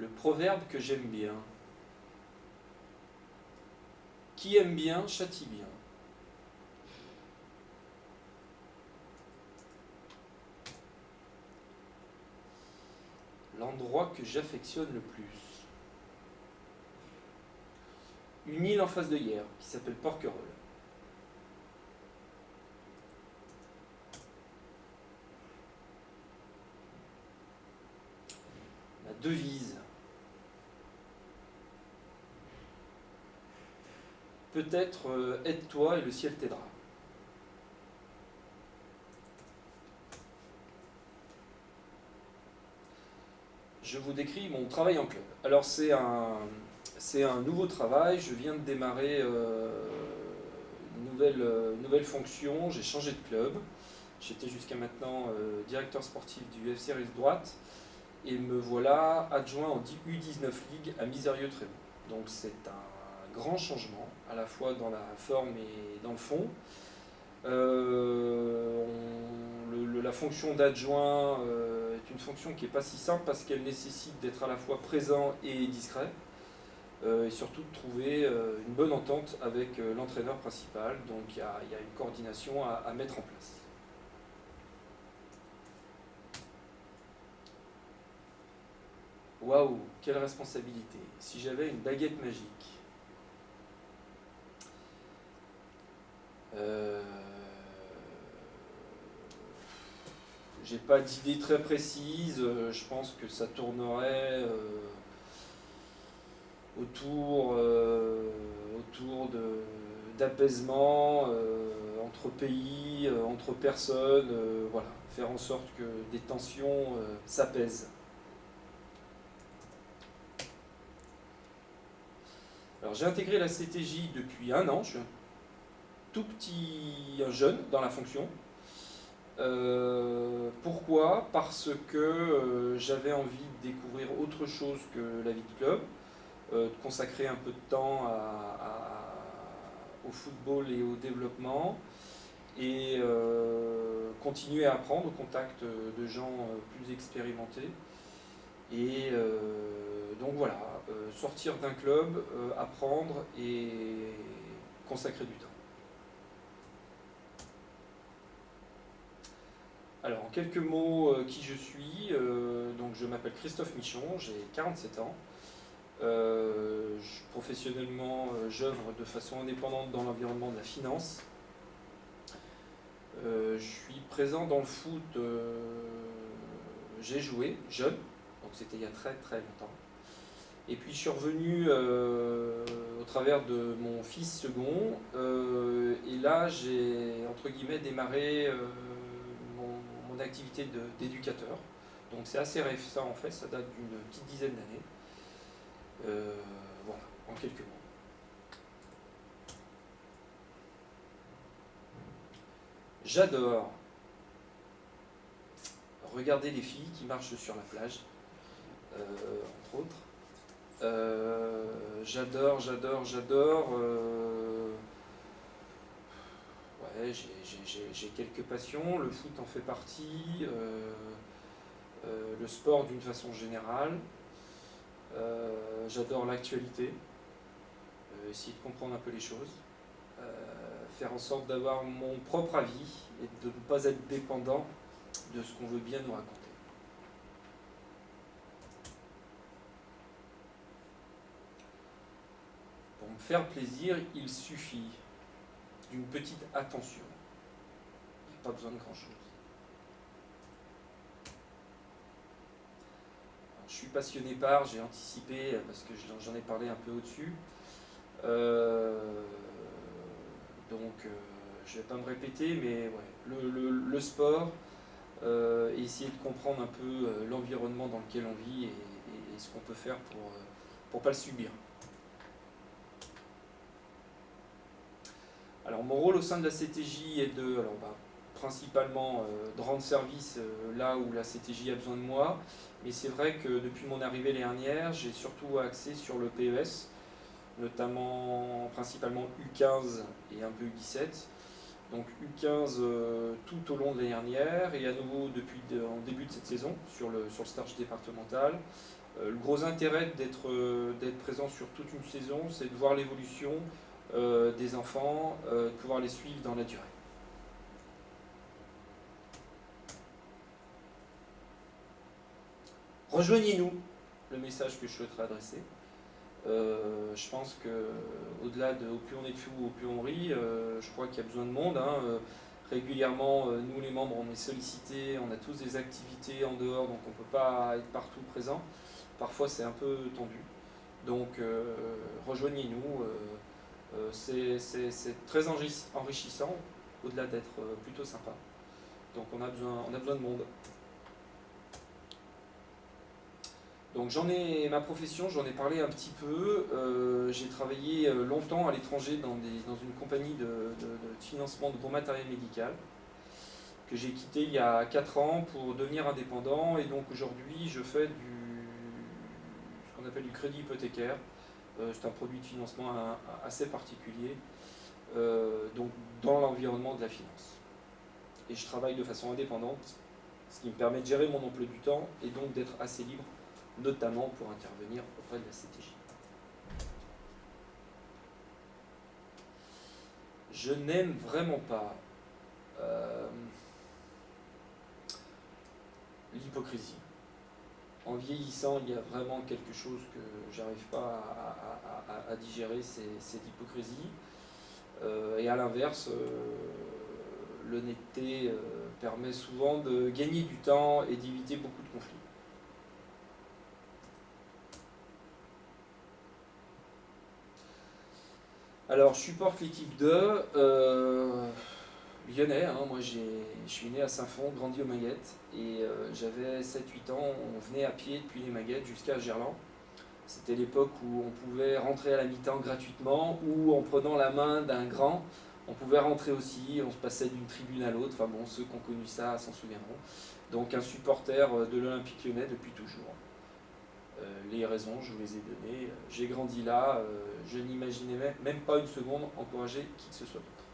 Le proverbe que j'aime bien. Qui aime bien, châtie bien. L'endroit que j'affectionne le plus. Une île en face de Hyères, qui s'appelle Porquerolles. Ma devise. Peut-être aide-toi et le ciel t'aidera. Je vous décris mon travail en club. Alors c'est un nouveau travail, je viens de démarrer une nouvelle fonction, j'ai changé de club. J'étais jusqu'à maintenant directeur sportif du FC Rive Droite et me voilà adjoint en U19 League à Misérieux-Trémont. Donc c'est un grand changement, à la fois dans la forme et dans le fond. La fonction d'adjoint est une fonction qui n'est pas si simple parce qu'elle nécessite d'être à la fois présent et discret. Et surtout de trouver une bonne entente avec l'entraîneur principal. Donc il y a une coordination à mettre en place. Waouh, quelle responsabilité! Si j'avais une baguette magique. J'ai pas d'idée très précise, je pense que ça tournerait autour d'apaisement entre pays, entre personnes, voilà, faire en sorte que des tensions s'apaisent. Alors j'ai intégré la CTJ depuis un an, je suis un tout petit jeune dans la fonction. Pourquoi? Parce que j'avais envie de découvrir autre chose que la vie de club, de consacrer un peu de temps au football et au développement, et continuer à apprendre au contact de gens plus expérimentés. Et donc voilà, sortir d'un club, apprendre et consacrer du temps. Alors, en quelques mots, qui je suis, donc je m'appelle Christophe Michon, j'ai 47 ans. Professionnellement, j'œuvre de façon indépendante dans l'environnement de la finance. Je suis présent dans le foot, j'ai joué jeune, donc c'était il y a très très longtemps. Et puis je suis revenu au travers de mon fils second, et là j'ai entre guillemets démarré mon activité d'éducateur. Donc c'est assez récent en fait, ça date d'une petite dizaine d'années. Voilà, en quelques mots. J'adore regarder les filles qui marchent sur la plage, entre autres. J'adore. Ouais, j'ai quelques passions, le foot en fait partie, le sport d'une façon générale. J'adore l'actualité, essayer de comprendre un peu les choses, faire en sorte d'avoir mon propre avis et de ne pas être dépendant de ce qu'on veut bien nous raconter. Pour me faire plaisir, il suffit d'une petite attention. Il n'y a pas besoin de grand-chose. Je suis passionné par, j'ai anticipé, parce que j'en ai parlé un peu au-dessus. Donc, je ne vais pas me répéter, mais ouais, le sport, et essayer de comprendre un peu l'environnement dans lequel on vit et ce qu'on peut faire pour ne pas le subir. Alors mon rôle au sein de la CTJ est principalement de rendre service là où la CTJ a besoin de moi, mais c'est vrai que depuis mon arrivée l'année dernière, j'ai surtout axé sur le PES, notamment principalement U15 et un peu U17. Donc U15 tout au long de l'année dernière et à nouveau en début de cette saison sur le stage départemental. Le gros intérêt d'être présent sur toute une saison, c'est de voir l'évolution des enfants, de pouvoir les suivre dans la durée. Rejoignez-nous, le message que je souhaiterais adresser. Je pense que au-delà de au plus on est de fous, au plus on rit, je crois qu'il y a besoin de monde. Régulièrement, nous les membres, on est sollicités, on a tous des activités en dehors, donc on ne peut pas être partout présent. Parfois c'est un peu tendu. Donc rejoignez-nous, c'est très enrichissant, au-delà d'être plutôt sympa. Donc on a besoin de monde. Donc ma profession, j'en ai parlé un petit peu. J'ai travaillé longtemps à l'étranger dans une compagnie de financement de gros matériel médical que j'ai quitté il y a 4 ans pour devenir indépendant. Et donc aujourd'hui, je fais ce qu'on appelle du crédit hypothécaire. C'est un produit de financement assez particulier, donc dans l'environnement de la finance. Et je travaille de façon indépendante, ce qui me permet de gérer mon emploi du temps et donc d'être assez libre, notamment pour intervenir auprès de la CTJ. Je n'aime vraiment pas l'hypocrisie. En vieillissant, il y a vraiment quelque chose que j'arrive pas à digérer, c'est l'hypocrisie. Et à l'inverse, l'honnêteté permet souvent de gagner du temps et d'éviter beaucoup de conflits. Alors, je supporte l'équipe de lyonnais. Moi, je suis né à Saint-Fond, grandi aux Maguettes. Et j'avais 7-8 ans, on venait à pied depuis les Maguettes jusqu'à Gerland. C'était l'époque où on pouvait rentrer à la mi-temps gratuitement ou en prenant la main d'un grand, on pouvait rentrer aussi, on se passait d'une tribune à l'autre. Enfin bon, ceux qui ont connu ça s'en souviendront. Donc un supporter de l'Olympique Lyonnais depuis toujours. Les raisons, je vous les ai données. J'ai grandi là, je n'imaginais même pas une seconde encourager qui que ce soit d'autre.